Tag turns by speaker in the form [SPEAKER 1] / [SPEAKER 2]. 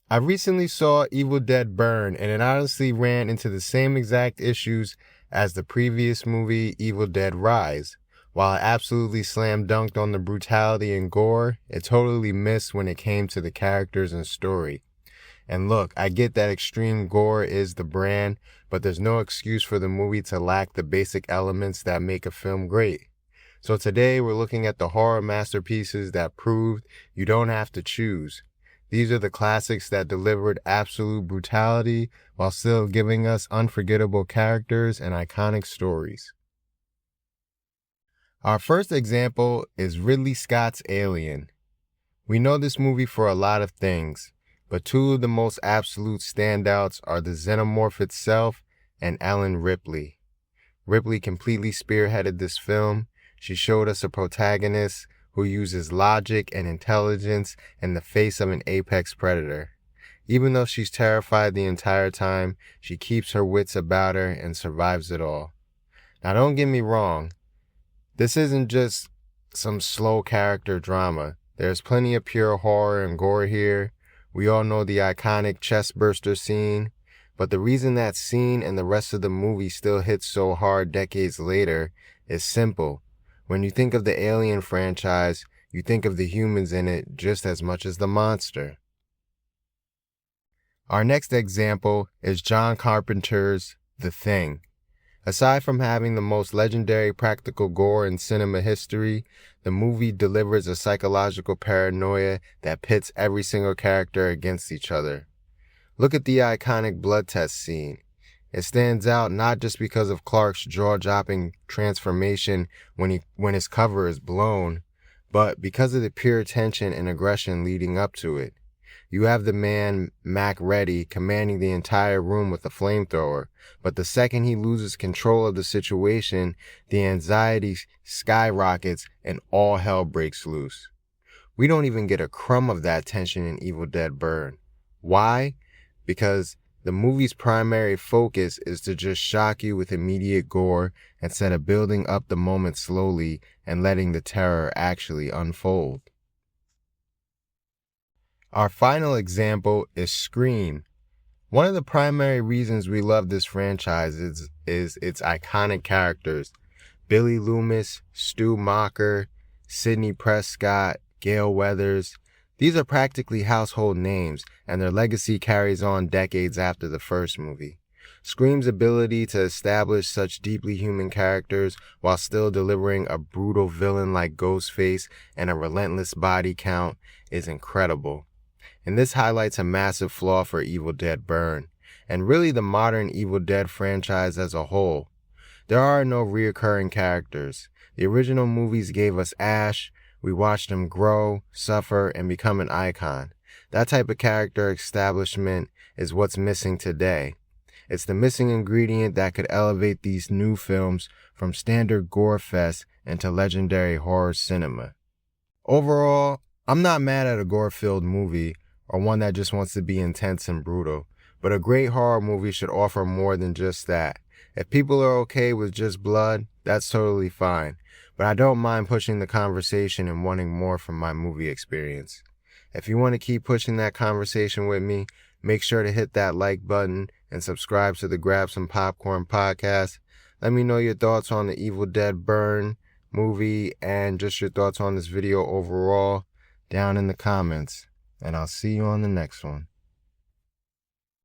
[SPEAKER 1] I recently saw Evil Dead Burn, and it honestly ran into the same exact issues as the previous movie, Evil Dead Rise. While I absolutely slam dunked on the brutality and gore, it totally missed when it came to the characters and story. And look, I get that extreme gore is the brand, but there's no excuse for the movie to lack the basic elements that make a film great. So today we're looking at the horror masterpieces that proved you don't have to choose. These are the classics that delivered absolute brutality while still giving us unforgettable characters and iconic stories. Our first example is Ridley Scott's Alien. We know this movie for a lot of things, but two of the most absolute standouts are the xenomorph itself and Ellen Ripley. Ripley completely spearheaded this film. She showed us a protagonist who uses logic and intelligence in the face of an apex predator. Even though she's terrified the entire time, she keeps her wits about her and survives it all. Now don't get me wrong, this isn't just some slow character drama. There's plenty of pure horror and gore here. We all know the iconic chestburster scene, but the reason that scene and the rest of the movie still hits so hard decades later is simple. When you think of the Alien franchise, you think of the humans in it just as much as the monster. Our next example is John Carpenter's The Thing. Aside from having the most legendary practical gore in cinema history, the movie delivers a psychological paranoia that pits every single character against each other. Look at the iconic blood test scene. It stands out not just because of Clark's jaw-dropping transformation when his cover is blown, but because of the pure tension and aggression leading up to it. You have the man, Mac Reddy, commanding the entire room with a flamethrower, but the second he loses control of the situation, the anxiety skyrockets and all hell breaks loose. We don't even get a crumb of that tension in Evil Dead Burn. Why? Because the movie's primary focus is to just shock you with immediate gore instead of building up the moment slowly and letting the terror actually unfold. Our final example is Scream. One of the primary reasons we love this franchise is its iconic characters. Billy Loomis, Stu Macher, Sidney Prescott, Gale Weathers. These are practically household names, and their legacy carries on decades after the first movie. Scream's ability to establish such deeply human characters while still delivering a brutal villain like Ghostface and a relentless body count is incredible. And this highlights a massive flaw for Evil Dead Burn, and really the modern Evil Dead franchise as a whole. There are no reoccurring characters. The original movies gave us Ash. We watched him grow, suffer, and become an icon. That type of character establishment is what's missing today. It's the missing ingredient that could elevate these new films from standard gore fest into legendary horror cinema. Overall, I'm not mad at a gore-filled movie or one that just wants to be intense and brutal, but a great horror movie should offer more than just that. If people are okay with just blood, that's totally fine. But I don't mind pushing the conversation and wanting more from my movie experience. If you want to keep pushing that conversation with me, make sure to hit that like button and subscribe to the Grab Some Popcorn podcast. Let me know your thoughts on the Evil Dead Burn movie and just your thoughts on this video overall down in the comments. And I'll see you on the next one.